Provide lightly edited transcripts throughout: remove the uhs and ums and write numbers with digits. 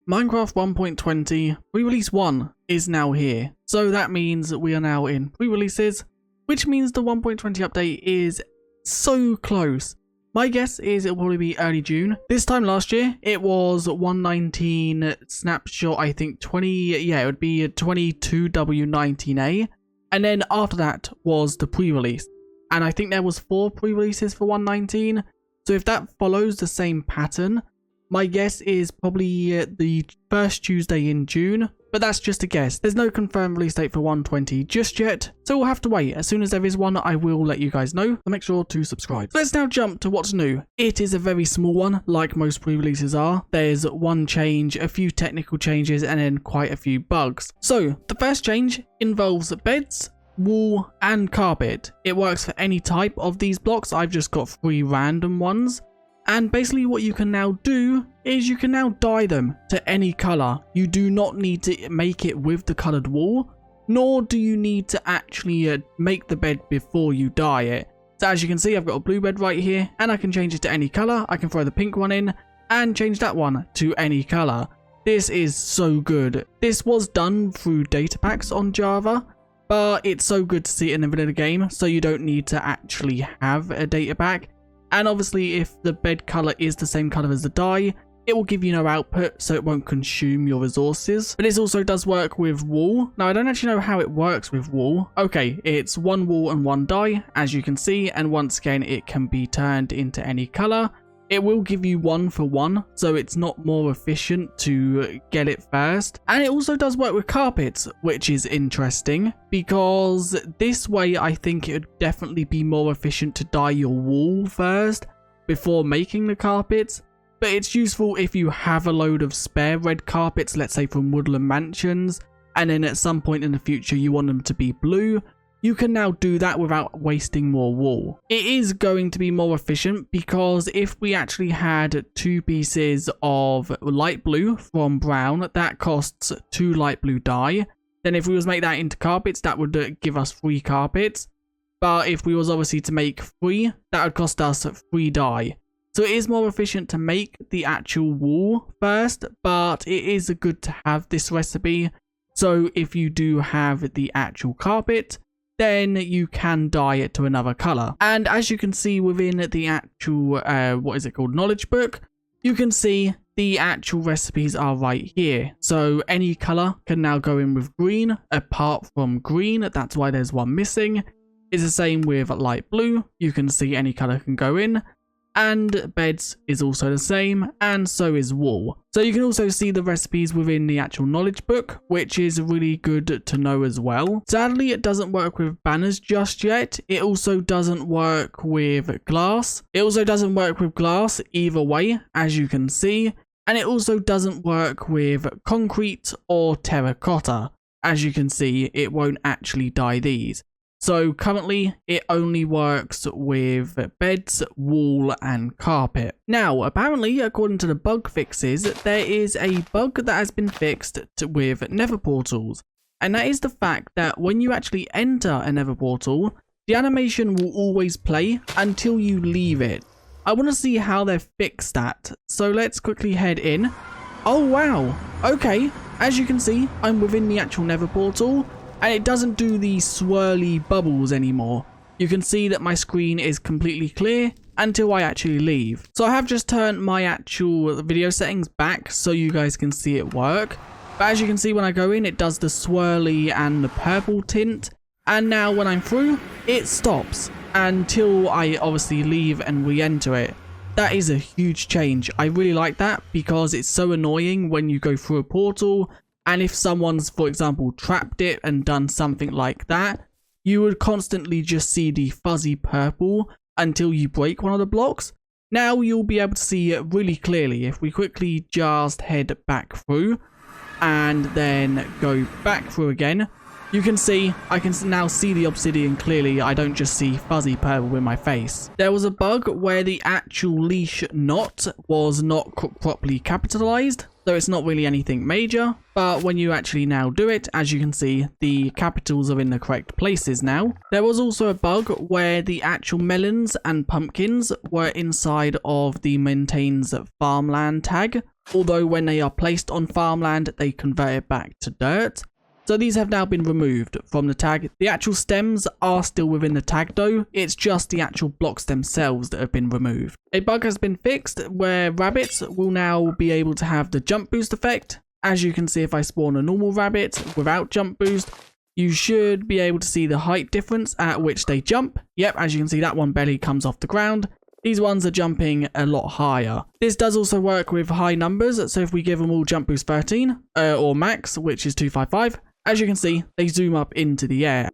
Minecraft 1.20 pre-release 1 is now here, so that means we are now in pre-releases, which means the 1.20 update is so close. My guess is it'll probably be early June. This time last year, it was 119 Snapshot, I think 20, yeah, it would be 22W19A, and then after that was the pre-release, and I think there was 4 pre-releases for 119, so if that follows the same pattern, my guess is probably the first Tuesday in June, but that's just a guess. There's no confirmed release date for 120 just yet, so we'll have to wait. As soon as there is one, I will let you guys know, so make sure to subscribe. So let's now jump to what's new. It is a very small one, like most pre-releases are. There's one change, a few technical changes, and then quite a few bugs. So the first change involves beds, wall, and carpet. It works for any type of these blocks. I've just got 3 random ones. And basically what you can now do is you can now dye them to any colour. You do not need to make it with the coloured wall, nor do you need to actually make the bed before you dye it. So as you can see, I've got a blue bed right here, and I can change it to any colour. I can throw the pink one in and change that one to any colour. This is so good. This was done through data packs on Java, but it's so good to see it in a vanilla game, so you don't need to actually have a data pack. And obviously if the bed colour is the same colour as the dye, it will give you no output, so it won't consume your resources. But this also does work with wool. Now I don't actually know how it works with wool. Okay, it's 1 wool and 1 dye, as you can see, and once again it can be turned into any colour. It will give you 1 for 1, so it's not more efficient to get it first. And it also does work with carpets, which is interesting, because this way I think it would definitely be more efficient to dye your wall first before making the carpets. But it's useful if you have a load of spare red carpets, let's say from Woodland Mansions, and then at some point in the future you want them to be blue. You can now do that without wasting more wool. It is going to be more efficient because if we actually had 2 pieces of light blue from brown, that costs 2 light blue dye. Then if we was to make that into carpets, that would give us 3 carpets. But if we was obviously to make 3, that would cost us 3 dye. So it is more efficient to make the actual wool first, but it is good to have this recipe. So if you do have the actual carpet, then you can dye it to another color. And as you can see within the actual, knowledge book, you can see the actual recipes are right here. So any color can now go in with green, apart from green. That's why there's one missing. It's the same with light blue. You can see any color can go in. And beds is also the same, and so is wool. So you can also see the recipes within the actual knowledge book, which is really good to know as well. Sadly, it doesn't work with banners just yet. It also doesn't work with glass. It also doesn't work with glass either way, as you can see. And it also doesn't work with concrete or terracotta. As you can see, it won't actually dye these. So currently it only works with beds, wool and carpet. Now apparently according to the bug fixes, there is a bug that has been fixed with nether portals. And that is the fact that when you actually enter a nether portal, the animation will always play until you leave it. I want to see how they've fixed that. So let's quickly head in. Oh wow, okay, as you can see I'm within the actual nether portal. And it doesn't do the swirly bubbles anymore. You can see that my screen is completely clear until I actually leave. So I have just turned my actual video settings back so you guys can see it work. But as you can see when I go in, it does the swirly and the purple tint. And now when I'm through, it stops until I obviously leave and re-enter it. That is a huge change. I really like that because it's so annoying when you go through a portal. And if someone's, for example, trapped it and done something like that, you would constantly just see the fuzzy purple until you break one of the blocks. Now you'll be able to see it really clearly if we quickly just head back through and then go back through again. you can see, I can now see the obsidian clearly. I don't just see fuzzy purple in my face. There was a bug where the actual leash knot was not properly capitalized. So it's not really anything major, but when you actually now do it, as you can see, the capitals are in the correct places now. There was also a bug where the actual melons and pumpkins were inside of the maintains farmland tag, although when they are placed on farmland, they convert it back to dirt. So these have now been removed from the tag. The actual stems are still within the tag though, it's just the actual blocks themselves that have been removed. A bug has been fixed where rabbits will now be able to have the jump boost effect. As you can see, if I spawn a normal rabbit without jump boost, you should be able to see the height difference at which they jump. Yep, as you can see, that one barely comes off the ground. These ones are jumping a lot higher. This does also work with high numbers, so if we give them all jump boost 13, or max, which is 255, as you can see, they zoom up into the air.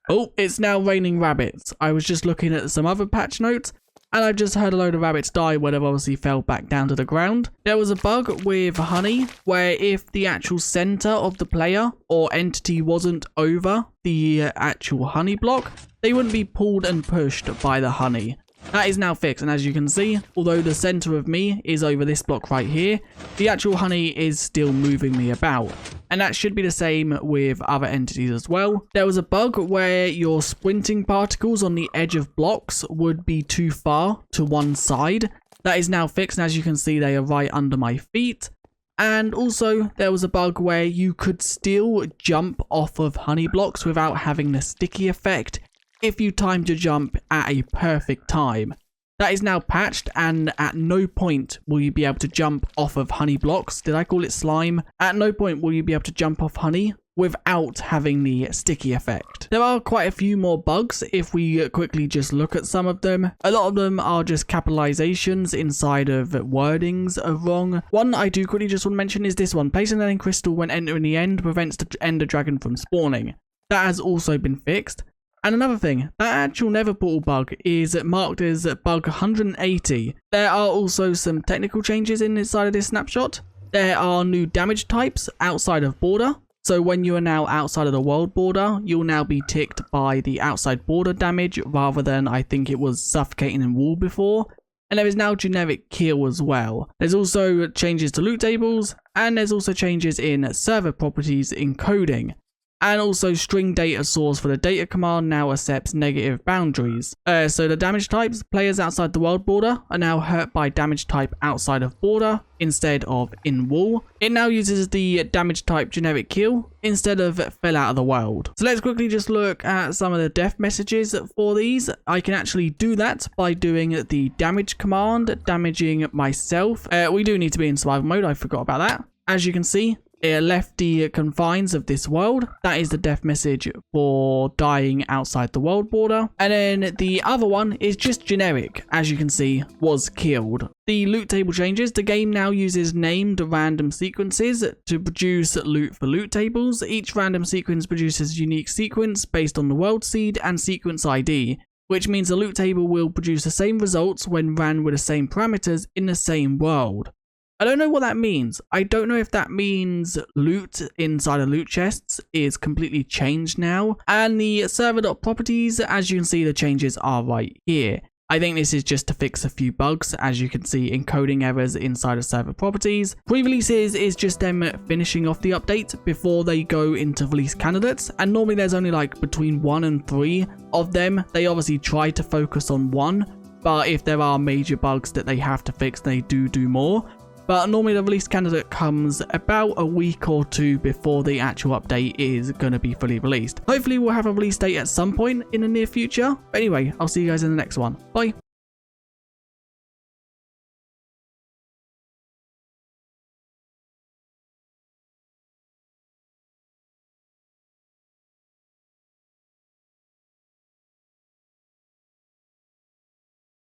Oh, it's now raining rabbits. I was just looking at some other patch notes, and I've just heard a load of rabbits die where they've obviously fell back down to the ground. There was a bug with honey, where if the actual center of the player or entity wasn't over the actual honey block, they wouldn't be pulled and pushed by the honey. That is now fixed, and as you can see, although the center of me is over this block right here, the actual honey is still moving me about. And that should be the same with other entities as well. There was a bug where your sprinting particles on the edge of blocks would be too far to one side. That is now fixed, and as you can see, they are right under my feet. And also, there was a bug where you could still jump off of honey blocks without having the sticky effect if you timed your jump at a perfect time. That is now patched, and at no point will you be able to jump off of honey blocks. Did I call it slime? At no point will you be able to jump off honey without having the sticky effect. There are quite a few more bugs if we quickly just look at some of them. A lot of them are just capitalizations inside of wordings are wrong. One I do quickly just want to mention is this one. Placing an end crystal when entering the end prevents the ender dragon from spawning. That has also been fixed. And another thing, that actual nether portal bug is marked as bug 180. There are also some technical changes inside of this snapshot. There are new damage types outside of border. So when you are now outside of the world border, you'll now be ticked by the outside border damage rather than, I think it was suffocating in wall before. And there is now generic kill as well. There's also changes to loot tables, and there's also changes in server properties encoding. And also string data source for the data command now accepts negative boundaries. So the damage types, players outside the world border are now hurt by damage type outside of border instead of in wall. It now uses the damage type generic kill instead of fell out of the world. So let's quickly just look at some of the death messages for these. I can actually do that by doing the damage command, damaging myself. We do need to be in survival mode, I forgot about that. As you can see, it left the confines of this world. That is the death message for dying outside the world border. And then the other one is just generic, as you can see, was killed. The loot table changes. The game now uses named random sequences to produce loot for loot tables. Each random sequence produces a unique sequence based on the world seed and sequence ID, which means the loot table will produce the same results when ran with the same parameters in the same world. I don't know what that means. I don't know if that means loot inside of loot chests is completely changed now. And the server.properties, as you can see, the changes are right here. I think this is just to fix a few bugs, as you can see encoding errors inside of server properties. Pre-releases is just them finishing off the update before they go into release candidates, and normally there's only like between 1 and 3 of them. They obviously try to focus on one, but if there are major bugs that they have to fix, they do more. But normally the release candidate comes about a week or 2 before the actual update is going to be fully released. Hopefully we'll have a release date at some point in the near future. But anyway, I'll see you guys in the next one. Bye.